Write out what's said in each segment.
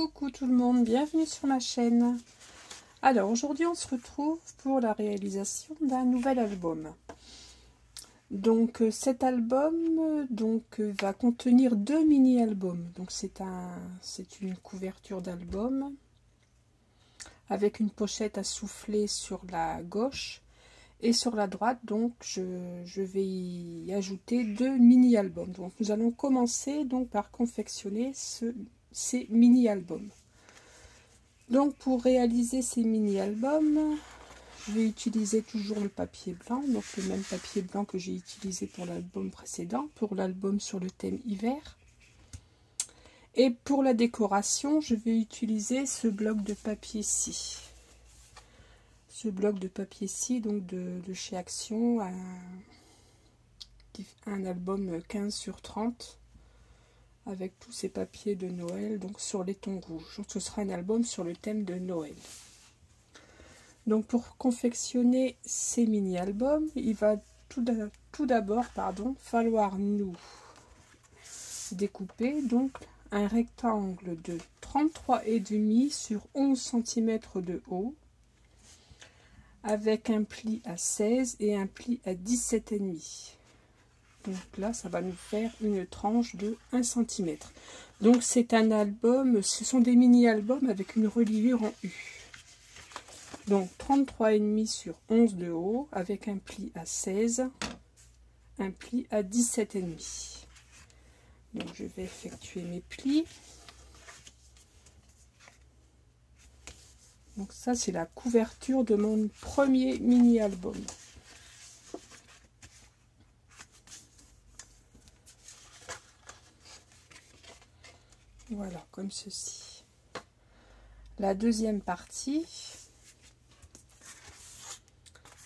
Coucou tout le monde, bienvenue sur ma chaîne. Alors aujourd'hui on se retrouve pour la réalisation d'un nouvel album. Donc cet album va contenir deux mini-albums. Donc c'est une couverture d'album avec une pochette à souffler sur la gauche et sur la droite. Donc je vais y ajouter deux mini-albums. Donc nous allons commencer donc par confectionner ces mini-albums. Donc pour réaliser ces mini-albums, je vais utiliser toujours le papier blanc, donc le même papier blanc que j'ai utilisé pour l'album précédent, pour l'album sur le thème hiver. Et pour la décoration, je vais utiliser ce bloc de papier-ci. Ce bloc de papier-ci, donc de chez Action, un album 15 sur 30. Avec tous ces papiers de Noël, donc sur les tons rouges. Donc, ce sera un album sur le thème de Noël. Donc pour confectionner ces mini-albums, il va tout d'abord falloir nous découper donc un rectangle de 33,5 sur 11 cm de haut, avec un pli à 16 et un pli à 17,5. Donc là, ça va nous faire une tranche de 1 cm. Donc c'est un album, ce sont des mini-albums avec une reliure en U. Donc 33,5 sur 11 de haut, avec un pli à 16, un pli à 17,5. Donc je vais effectuer mes plis. Donc ça, c'est la couverture de mon premier mini-album. Voilà, comme ceci. La deuxième partie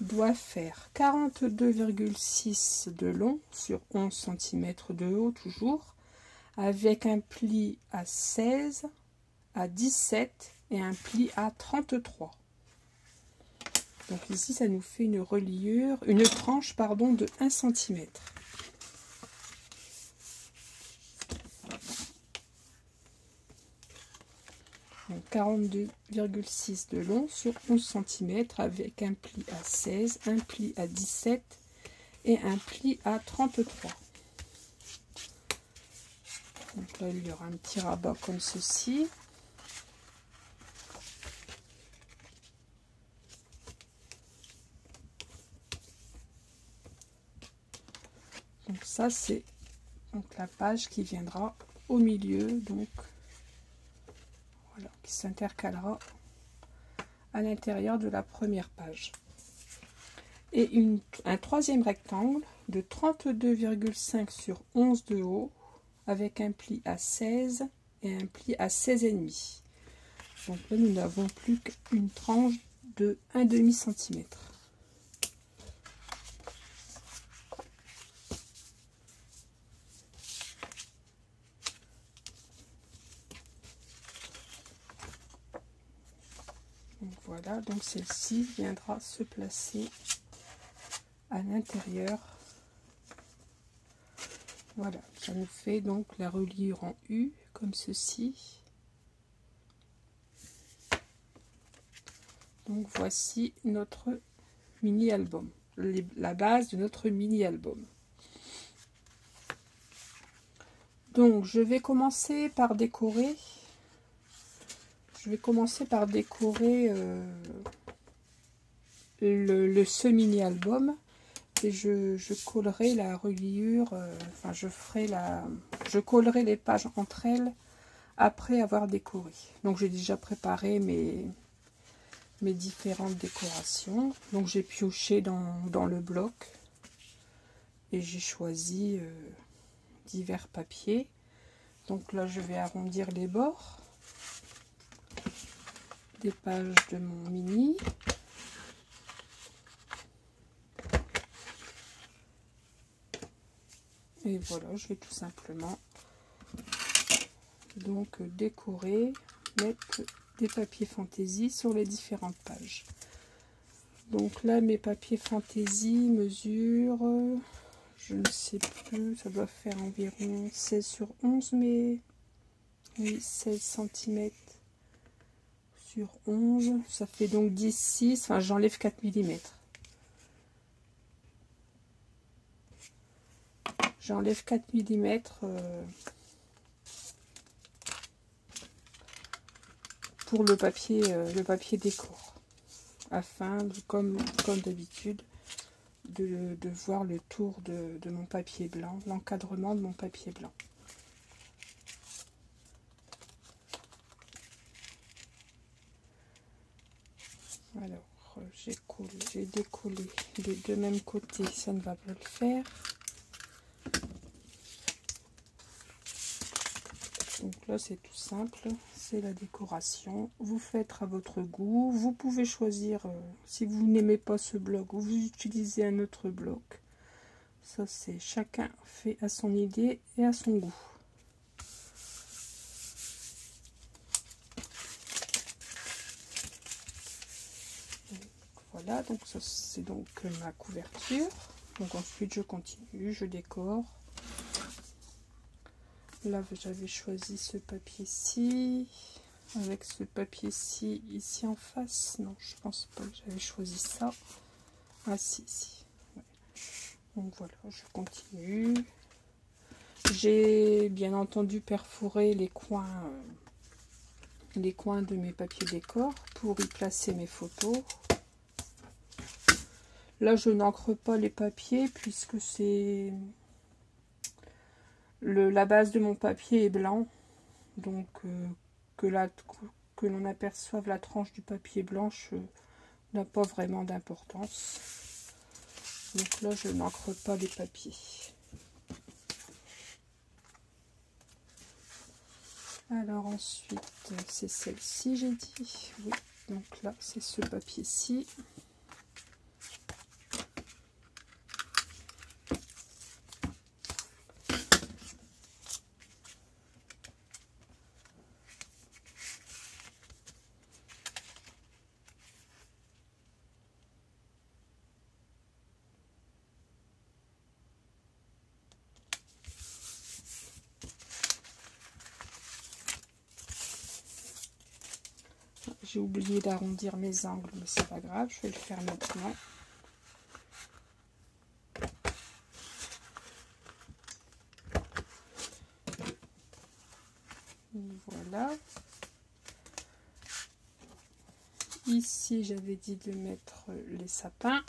doit faire 42,6 de long sur 11 cm de haut toujours, avec un pli à 16, à 17 et un pli à 33. Donc ici, ça nous fait une reliure, une tranche de 1 cm. Donc 42,6 de long sur 11 cm avec un pli à 16, un pli à 17 et un pli à 33. Donc là, il y aura un petit rabat comme ceci. Donc ça, c'est la page qui viendra au milieu, donc voilà, qui s'intercalera à l'intérieur de la première page. Et un troisième rectangle de 32,5 sur 11 de haut, avec un pli à 16 et un pli à 16,5. Donc là, nous n'avons plus qu'une tranche de 1,5 cm. Voilà, donc celle-ci viendra se placer à l'intérieur. Voilà, ça nous fait donc la reliure en U, comme ceci. Donc voici notre mini-album, la base de notre mini-album. Donc je vais commencer par décorer. Ce mini-album et je collerai la reliure, je collerai les pages entre elles après avoir décoré. Donc j'ai déjà préparé mes différentes décorations. Donc j'ai pioché dans le bloc et j'ai choisi divers papiers. Donc là, je vais arrondir les bords des pages de mon mini. Et voilà, je vais tout simplement donc décorer, mettre des papiers fantaisie sur les différentes pages. Donc là, mes papiers fantaisie mesurent, je ne sais plus, ça doit faire environ 16 sur 11 mes Oui, 16 cm sur 11, ça fait donc 10, 6, enfin j'enlève 4 mm. J'enlève 4 mm pour le papier décor, afin, comme d'habitude, de voir le tour de mon papier blanc, l'encadrement de mon papier blanc. Alors, j'ai décollé des deux mêmes côtés, ça ne va pas le faire. Donc là, c'est tout simple, c'est la décoration. Vous faites à votre goût. Vous pouvez choisir, si vous n'aimez pas ce bloc, ou vous utilisez un autre bloc. Ça, c'est chacun fait à son idée et à son goût. Voilà, donc ça c'est donc ma couverture. Donc ensuite je continue, je décore. Là j'avais choisi ce papier-ci, avec ce papier-ci ici en face. Non, je pense pas que j'avais choisi ça. Ah si, si. Ouais. Donc voilà, je continue. J'ai bien entendu perforé les coins de mes papiers décor pour y placer mes photos. Là, je n'encre pas les papiers puisque c'est la base de mon papier est blanc. Donc, que l'on aperçoive la tranche du papier blanche n'a pas vraiment d'importance. Donc là, je n'encre pas les papiers. Alors ensuite, c'est celle-ci, j'ai dit. Oui, donc là, c'est ce papier-ci. J'ai oublié d'arrondir mes angles, mais c'est pas grave, je vais le faire maintenant. Voilà. Ici, j'avais dit de mettre les sapins.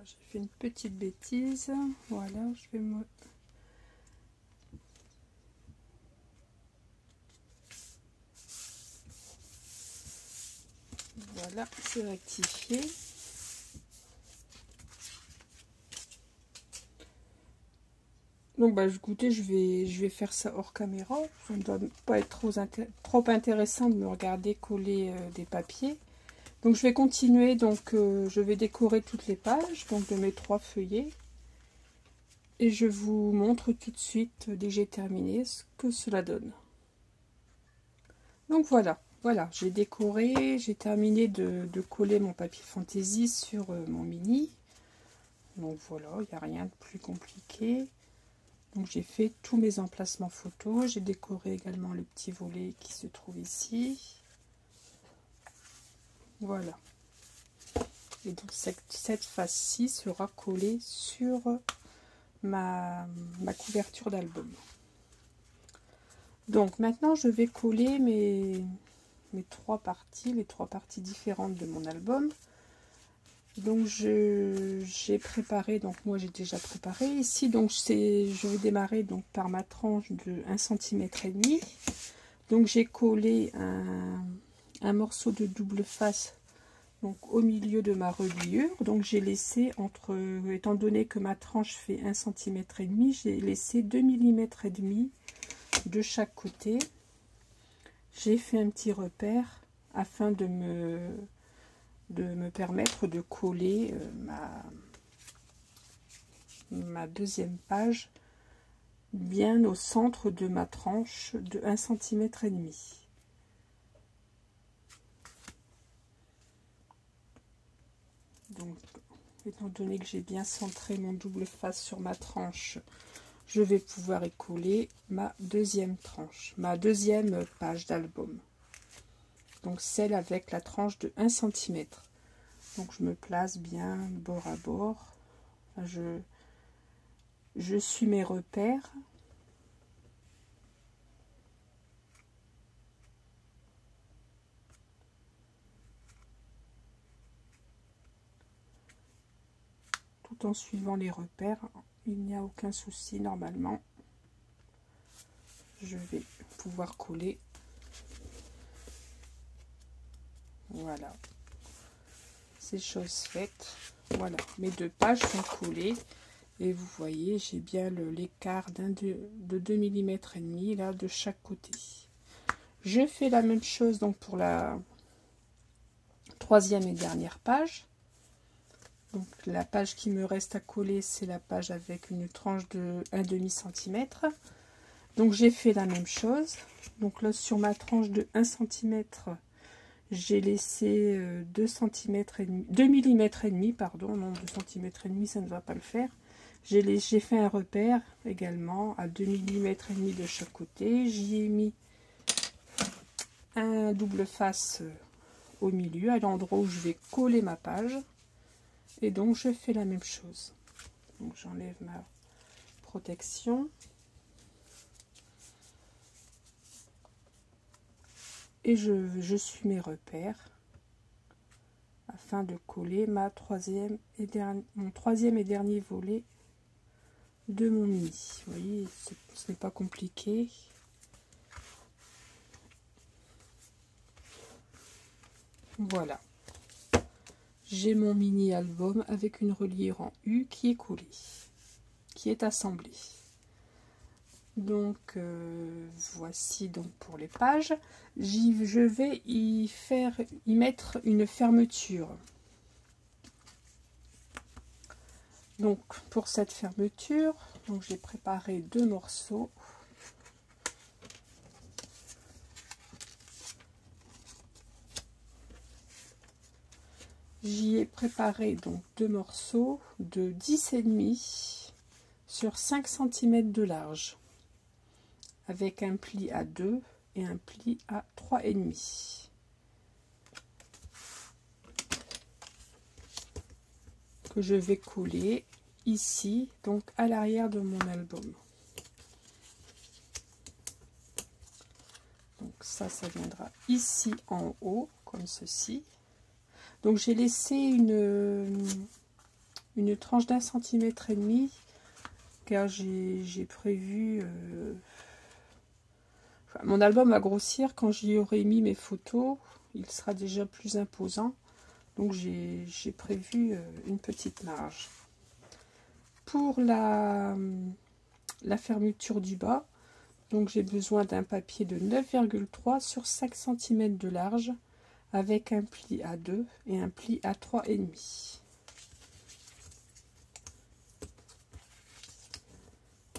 J'ai fait une petite bêtise. Voilà, je vais me... Voilà, c'est rectifié. Donc, bah, écoutez, je vais faire ça hors caméra. Ça ne doit pas être trop intéressant de me regarder coller des papiers. Donc, je vais continuer. Donc, je vais décorer toutes les pages donc de mes 3 feuillets. Et je vous montre tout de suite, dès que j'ai terminé, ce que cela donne. Donc, voilà, j'ai décoré, j'ai terminé de coller mon papier fantaisie sur mon mini. Donc, voilà, il n'y a rien de plus compliqué. Donc j'ai fait tous mes emplacements photos, j'ai décoré également le petit volet qui se trouve ici. Voilà. Et donc cette face-ci sera collée sur ma couverture d'album. Donc maintenant je vais coller mes 3 parties, les 3 parties différentes de mon album. Donc j'ai préparé, donc moi j'ai déjà préparé ici, donc je vais démarrer donc par ma tranche de 1,5 cm. Donc j'ai collé un morceau de double face donc au milieu de ma reliure. Donc j'ai laissé étant donné que ma tranche fait 1,5 cm, j'ai laissé 2,5 mm de chaque côté. J'ai fait un petit repère afin de me permettre de coller ma deuxième page bien au centre de ma tranche de 1,5 cm. Donc, étant donné que j'ai bien centré mon double face sur ma tranche, je vais pouvoir y coller ma deuxième tranche, ma deuxième page d'album. Donc celle avec la tranche de 1 cm. Donc je me place bien bord à bord. Enfin, je suis mes repères. Tout en suivant les repères, il n'y a aucun souci normalement. Je vais pouvoir coller. Voilà. C'est chose faite. Voilà, mes deux pages sont collées. Et vous voyez, j'ai bien l'écart de 2 mm et demi là de chaque côté. Je fais la même chose donc pour la troisième et dernière page. Donc la page qui me reste à coller, c'est la page avec une tranche de 1,5 cm. Donc j'ai fait la même chose. Donc là sur ma tranche de 1 cm, j'ai laissé 2 mm et demi, pardon, non 2 cm et demi, ça ne va pas le faire. J'ai fait un repère également à 2 mm et demi de chaque côté. J'y ai mis un double face au milieu, à l'endroit où je vais coller ma page. Et donc je fais la même chose. Donc j'enlève ma protection. Et je suis mes repères afin de coller mon troisième et dernier volet de mon mini. Vous voyez, ce n'est pas compliqué. Voilà. J'ai mon mini album avec une reliure en U qui est collée, qui est assemblée. Donc voici donc pour les pages. Je vais y mettre une fermeture. Donc pour cette fermeture, donc j'ai préparé deux morceaux. J'y ai préparé donc deux morceaux de 10,5 sur 5 cm de large, avec un pli à 2 et un pli à 3,5. Que je vais coller ici, donc à l'arrière de mon album. Donc ça viendra ici en haut, comme ceci. Donc j'ai laissé une tranche d'1,5 cm, car j'ai prévu... mon album va grossir. Quand j'y aurai mis mes photos, il sera déjà plus imposant. Donc j'ai prévu une petite marge. Pour la fermeture du bas, donc j'ai besoin d'un papier de 9,3 sur 5 cm de large, avec un pli à 2 et un pli à 3,5.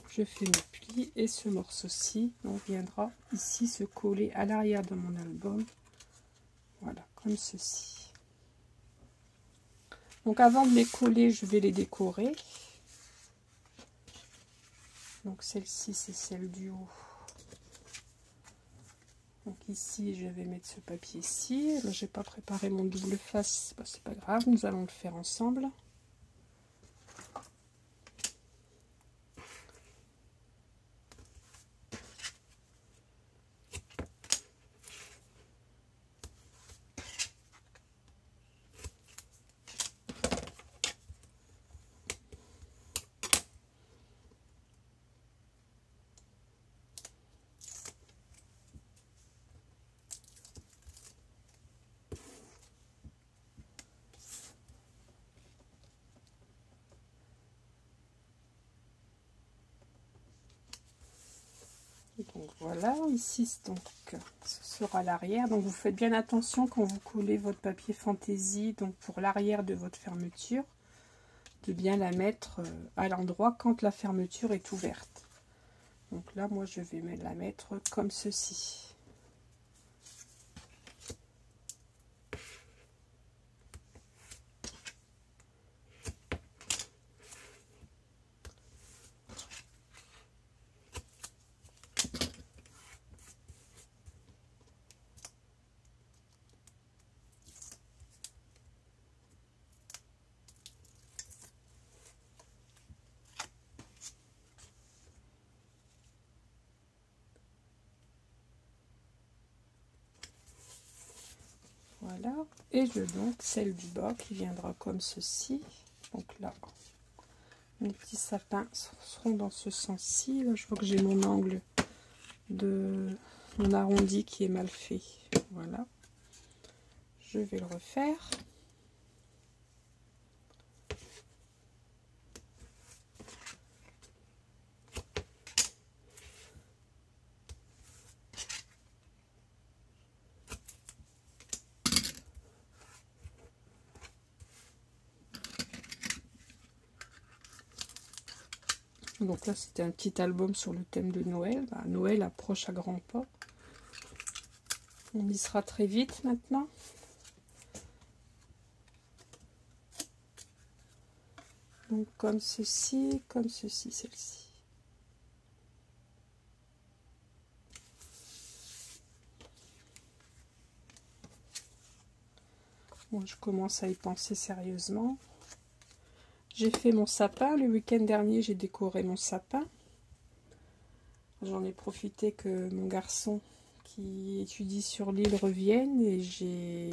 Je fais mes plis et ce morceau-ci viendra ici se coller à l'arrière de mon album. Voilà, comme ceci. Donc avant de les coller, je vais les décorer. Donc celle-ci, c'est celle du haut. Donc ici, je vais mettre ce papier-ci. Là, j'ai pas préparé mon double face, bah, c'est pas grave, nous allons le faire ensemble. Donc voilà, ici donc ce sera l'arrière. Donc vous faites bien attention quand vous collez votre papier fantaisie, donc pour l'arrière de votre fermeture, de bien la mettre à l'endroit quand la fermeture est ouverte. Donc là, moi, je vais la mettre comme ceci. Voilà, et donc celle du bas qui viendra comme ceci. Donc là, mes petits sapins seront dans ce sens-ci. Là, je vois que j'ai mon angle de mon arrondi qui est mal fait. Voilà, je vais le refaire. Donc là, c'était un petit album sur le thème de Noël. Bah, Noël approche à grands pas. On y sera très vite maintenant. Donc comme ceci, celle-ci. Bon, je commence à y penser sérieusement. J'ai fait mon sapin. Le week-end dernier, j'ai décoré mon sapin. J'en ai profité que mon garçon qui étudie sur l'île revienne et j'ai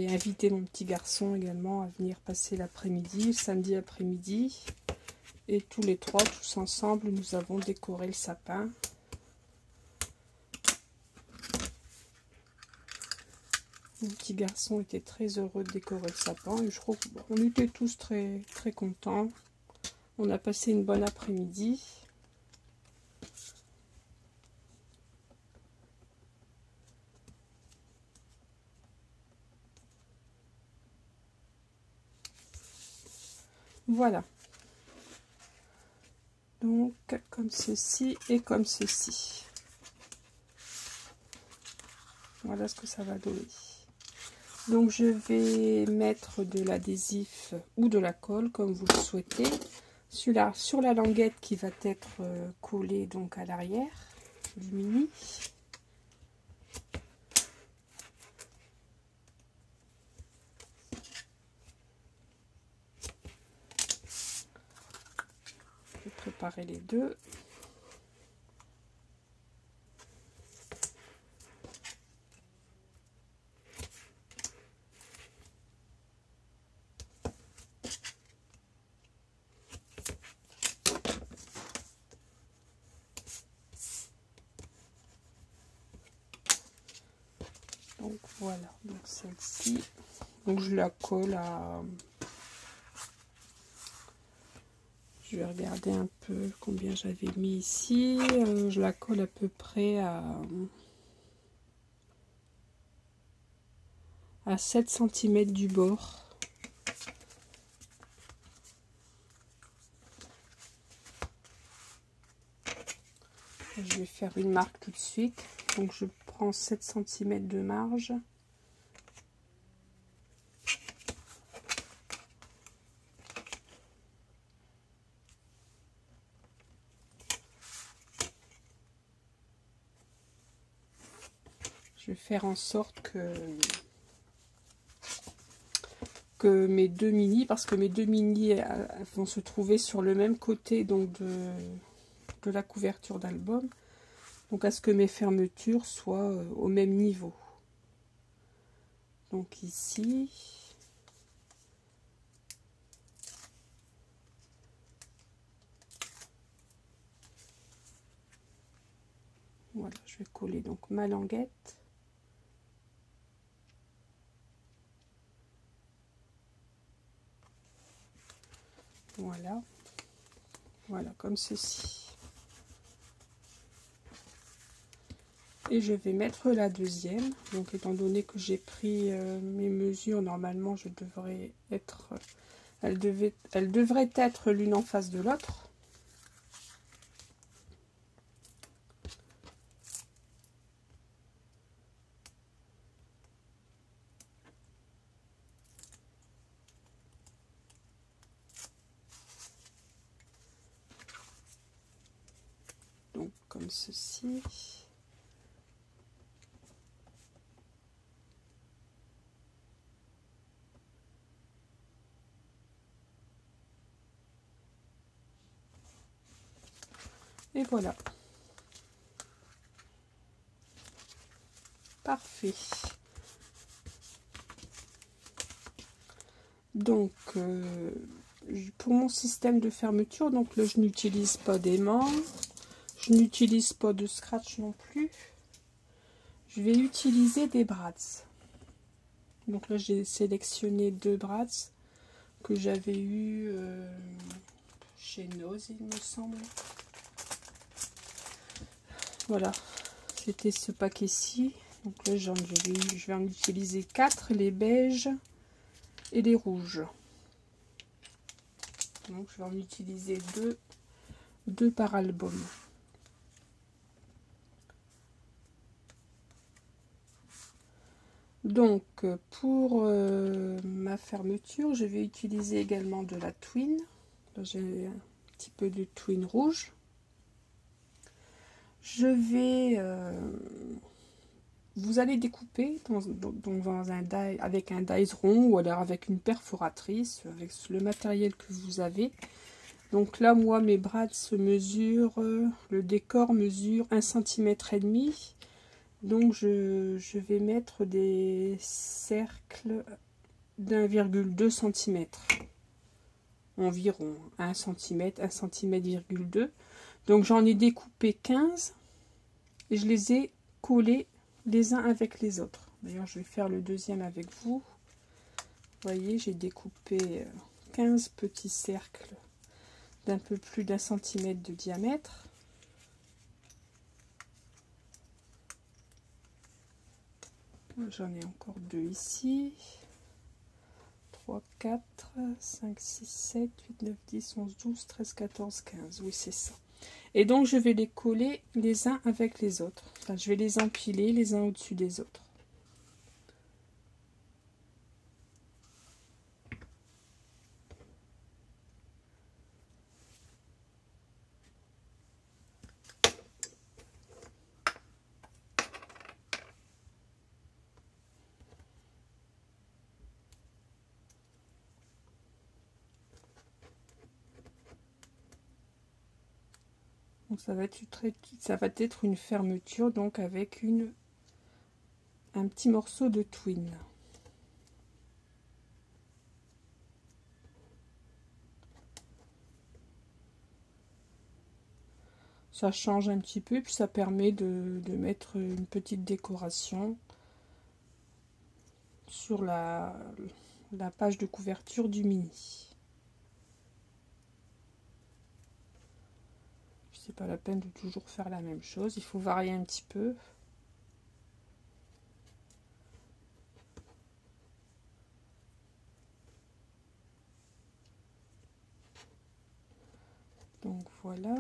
invité mon petit garçon également à venir passer l'après-midi, le samedi après-midi. Et tous les trois, tous ensemble, nous avons décoré le sapin. Mon petit garçon était très heureux de décorer le sapin et je trouve qu'on était tous très contents. On a passé une bonne après-midi. Voilà. Donc comme ceci et comme ceci. Voilà ce que ça va donner. Donc je vais mettre de l'adhésif ou de la colle comme vous le souhaitez sur la languette qui va être collée donc à l'arrière du mini. Je vais préparer les deux. Donc voilà, donc celle-ci, donc je la colle à, je vais regarder un peu combien j'avais mis ici, je la colle à peu près à 7 cm du bord. Je vais faire une marque tout de suite, donc je prends 7 cm de marge. Je vais faire en sorte que mes deux mini, parce que mes deux mini vont se trouver sur le même côté donc de la couverture d'album, donc à ce que mes fermetures soient au même niveau. Donc ici, voilà, je vais coller donc ma languette. Voilà, voilà comme ceci. Et je vais mettre la deuxième. Donc étant donné que j'ai pris mes mesures, normalement je devrais être, elle devrait être l'une en face de l'autre. comme ceci. Et voilà. Parfait. Donc, pour mon système de fermeture, donc là, je n'utilise pas d'aimant. Je n'utilise pas de scratch non plus. Je vais utiliser des brads. Donc là, j'ai sélectionné 2 brads que j'avais eu chez Nose, il me semble. Voilà, c'était ce paquet-ci. Donc là, je vais en utiliser 4, les beiges et les rouges. Donc je vais en utiliser 2 par album. Donc pour ma fermeture, je vais utiliser également de la twine. J'ai un petit peu de twine rouge. Je vais vous allez découper dans un die, avec un dies rond ou alors avec une perforatrice, avec le matériel que vous avez. Donc là, moi, mes brads se mesurent, le décor mesure 1,5 cm. Donc je vais mettre des cercles d'1,2 cm. Environ 1 cm, 1 cm,2. Donc j'en ai découpé 15 et je les ai collés les uns avec les autres. D'ailleurs, je vais faire le deuxième avec vous. Vous voyez, j'ai découpé 15 petits cercles d'un peu plus d'1 cm de diamètre. J'en ai encore 2 ici. 3, 4, 5, 6, 7, 8, 9, 10, 11, 12, 13, 14, 15. Oui, c'est ça. Et donc, je vais les coller les uns avec les autres. Enfin, je vais les empiler les uns au-dessus des autres. Donc ça va être une fermeture donc avec un petit morceau de twine. Ça change un petit peu puis ça permet de mettre une petite décoration sur la page de couverture du mini. C'est pas la peine de toujours faire la même chose, il faut varier un petit peu. Donc voilà.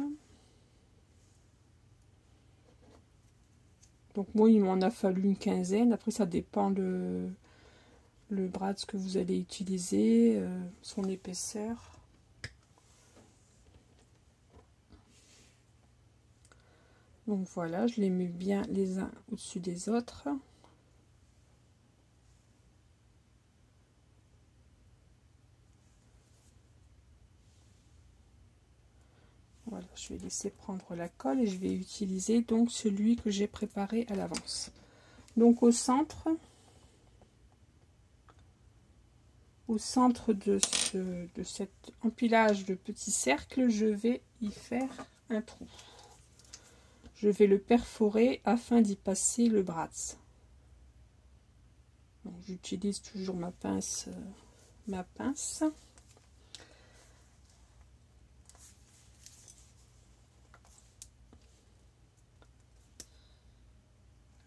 Donc moi il m'en a fallu une quinzaine, après ça dépend le bras que vous allez utiliser, son épaisseur. Donc voilà, je les mets bien les uns au-dessus des autres. Voilà, je vais laisser prendre la colle et je vais utiliser donc celui que j'ai préparé à l'avance. Donc au centre de cet empilage de petits cercles, je vais y faire un trou. Je vais le perforer afin d'y passer le bras. J'utilise toujours ma pince.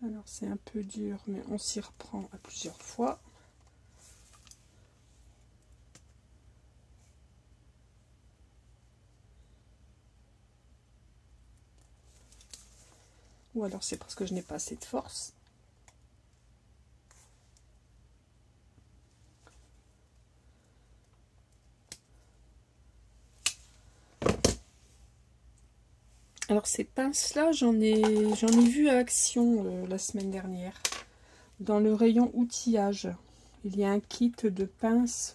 Alors c'est un peu dur, mais on s'y reprend à plusieurs fois. Ou alors c'est parce que je n'ai pas assez de force. Alors ces pinces-là, j'en ai vu à Action la semaine dernière. Dans le rayon outillage, il y a un kit de pinces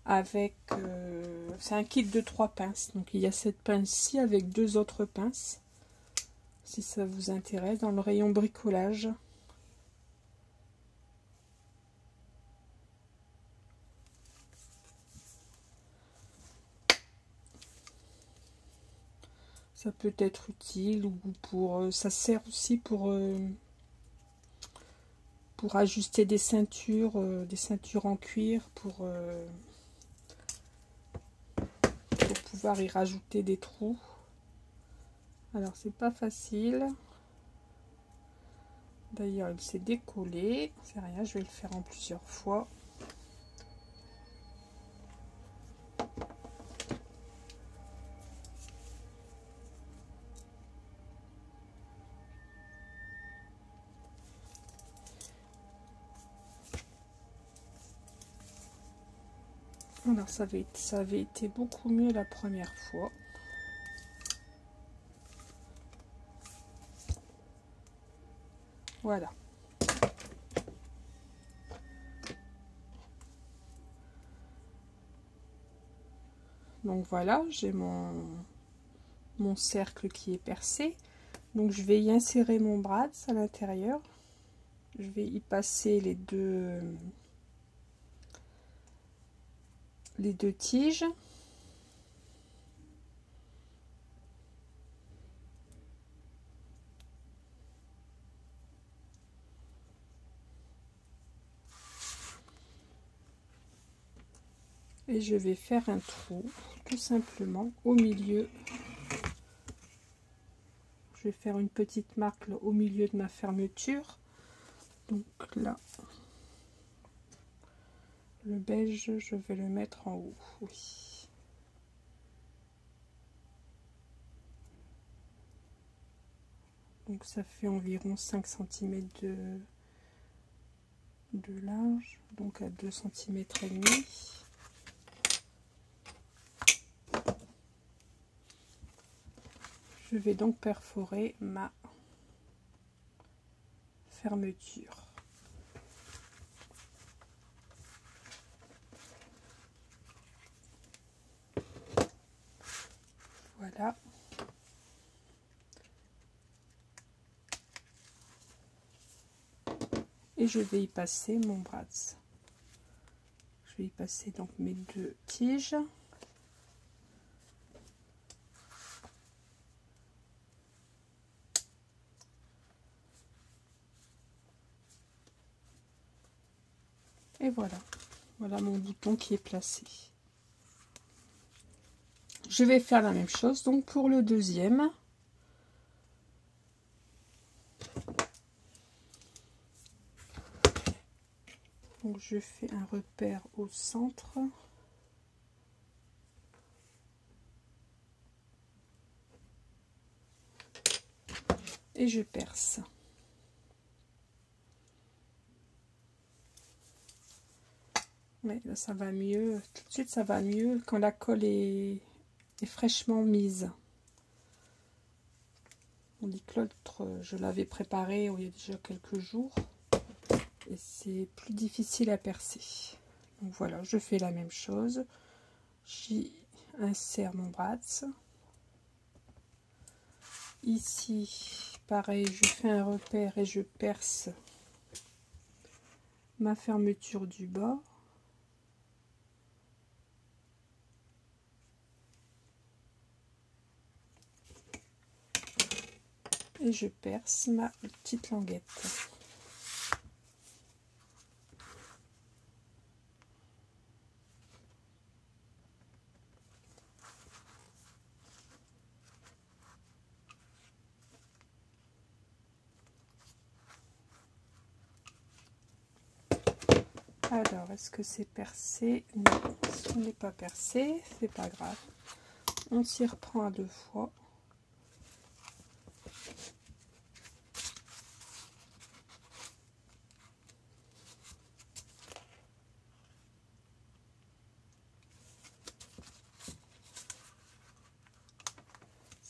avec... c'est un kit de 3 pinces. Donc il y a cette pince-ci avec 2 autres pinces. Si ça vous intéresse, dans le rayon bricolage. Ça peut être utile, ou pour... ça sert aussi pour ajuster des ceintures en cuir, pour pouvoir y rajouter des trous. Alors c'est pas facile. D'ailleurs il s'est décollé. C'est rien, je vais le faire en plusieurs fois. Alors ça avait été beaucoup mieux la première fois. Voilà. Donc voilà, j'ai mon cercle qui est percé. Donc je vais y insérer mon bradz à l'intérieur. Je vais y passer les deux tiges. Et je vais faire un trou tout simplement au milieu. Je vais faire une petite marque au milieu de ma fermeture. Donc là, le beige, je vais le mettre en haut. Oui. Donc ça fait environ 5 cm de large, donc à 2 cm et demi. Je vais donc perforer ma fermeture. Voilà. Et je vais y passer mon bradz. Je vais y passer donc mes deux tiges. Et voilà. Voilà mon bouton qui est placé. Je vais faire la même chose donc pour le deuxième. Donc je fais un repère au centre. Et je perce. Ouais, là ça va mieux. Tout de suite ça va mieux quand la colle est fraîchement mise. On dit que l'autre, je l'avais préparé il y a déjà quelques jours. Et c'est plus difficile à percer. Donc voilà, je fais la même chose. J'y insère mon bradz. Ici, pareil, je fais un repère et je perce ma fermeture du bord. Et je perce ma petite languette. Alors, est-ce que c'est percé? Non, ce n'est pas percé, c'est pas grave. On s'y reprend à 2 fois.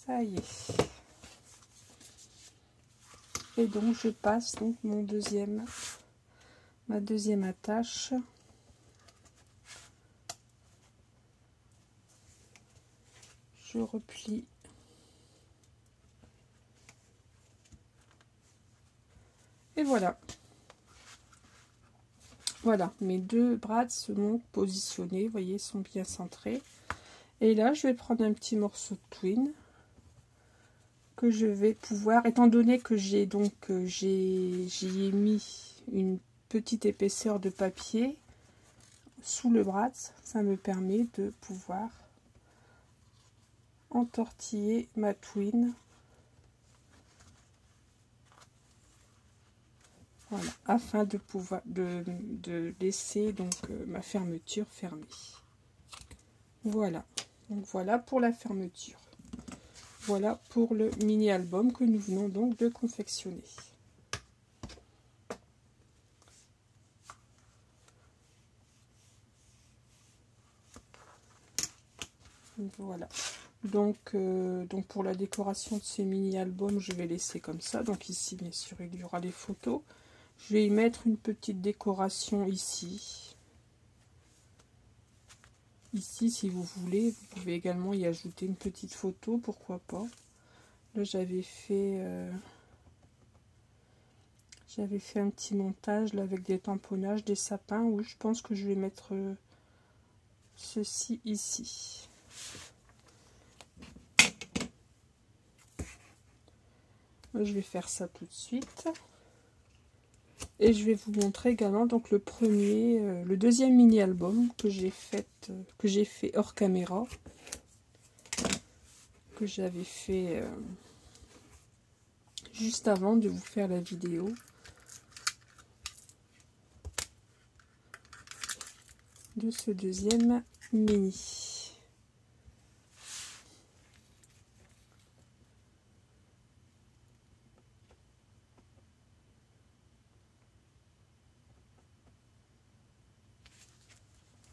Ça y est. Et donc je passe donc ma deuxième attache. Je replie. Et voilà. Voilà, mes deux brades sont positionnés, vous voyez, sont bien centrés. Et là, je vais prendre un petit morceau de twine que je vais pouvoir, étant donné que j'ai donc j'y ai mis une petite épaisseur de papier sous le brad, ça me permet de pouvoir entortiller ma twine. Voilà, afin de pouvoir de laisser donc ma fermeture fermée. Voilà, donc voilà pour la fermeture. Voilà pour le mini album que nous venons donc de confectionner. Voilà. Donc pour la décoration de ces mini albums, je vais laisser comme ça. Donc ici, bien sûr, il y aura les photos. Je vais y mettre une petite décoration ici. Ici, si vous voulez, vous pouvez également y ajouter une petite photo, pourquoi pas. Là, j'avais fait un petit montage là, avec des tamponnages, des sapins, où je pense que je vais mettre ceci ici. Je vais faire ça tout de suite. Et je vais vous montrer également donc le deuxième mini album que j'ai fait hors caméra, que j'avais fait juste avant de vous faire la vidéo. De ce deuxième mini.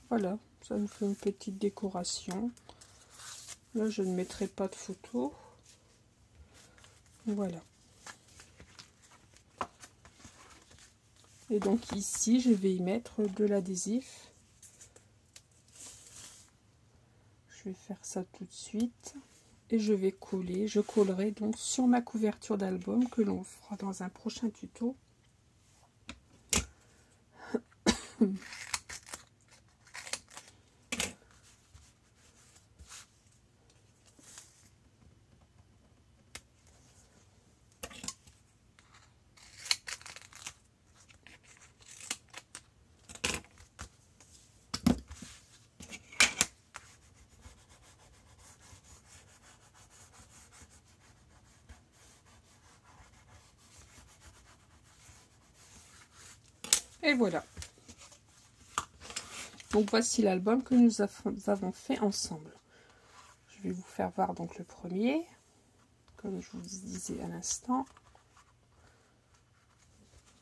Voilà, ça nous fait une petite décoration. Là, je ne mettrai pas de photo. Voilà. Et donc ici, je vais y mettre de l'adhésif. Je vais faire ça tout de suite. Et je vais coller. Je collerai donc sur ma couverture d'album que l'on fera dans un prochain tuto. Et voilà. Donc voici l'album que nous avons fait ensemble. Je vais vous faire voir donc le premier, comme je vous disais à l'instant.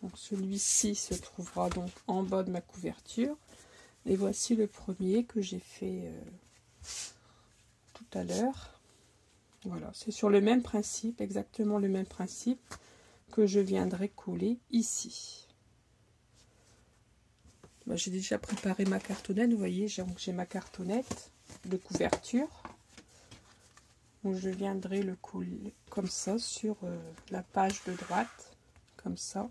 Donc celui-ci se trouvera donc en bas de ma couverture. Et voici le premier que j'ai fait tout à l'heure. Voilà, c'est sur le même principe, exactement le même principe que je viendrai coller ici. J'ai déjà préparé ma cartonnette, vous voyez, j'ai ma cartonnette de couverture. Donc je viendrai le coller comme ça sur la page de droite, comme ça,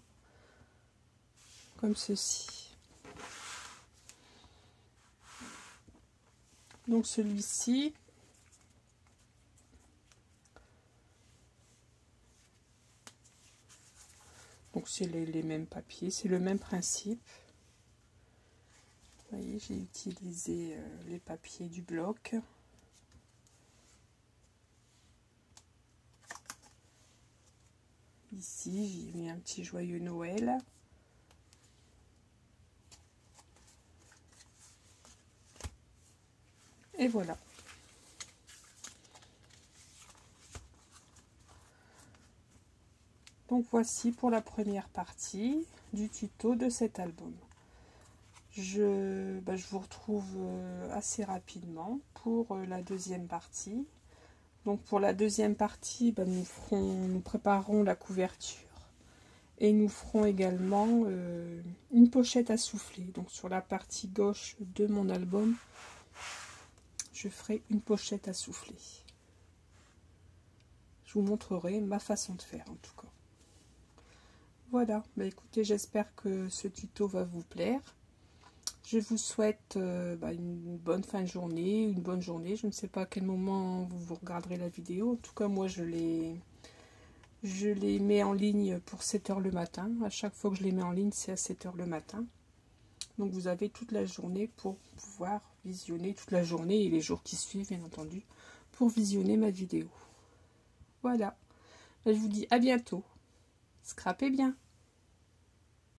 comme ceci. Donc celui-ci, donc c'est les mêmes papiers, c'est le même principe. Vous voyez, j'ai utilisé les papiers du bloc. Ici, j'ai mis un petit joyeux Noël. Et voilà. Donc voici pour la première partie du tuto de cet album. Je vous retrouve assez rapidement pour la deuxième partie Donc pour la deuxième partie, nous préparerons la couverture. Et nous ferons également une pochette à souffler. Donc sur la partie gauche de mon album, je ferai une pochette à souffler. Je vous montrerai ma façon de faire en tout cas. Voilà, écoutez, j'espère que ce tuto va vous plaire. Je vous souhaite une bonne fin de journée, une bonne journée. Je ne sais pas à quel moment vous regarderez la vidéo. En tout cas, moi, je les mets en ligne pour 7 h le matin. À chaque fois que je les mets en ligne, c'est à 7 h le matin. Donc, vous avez toute la journée pour pouvoir visionner, toute la journée et les jours qui suivent, bien entendu, pour visionner ma vidéo. Voilà. Je vous dis à bientôt. Scrapez bien.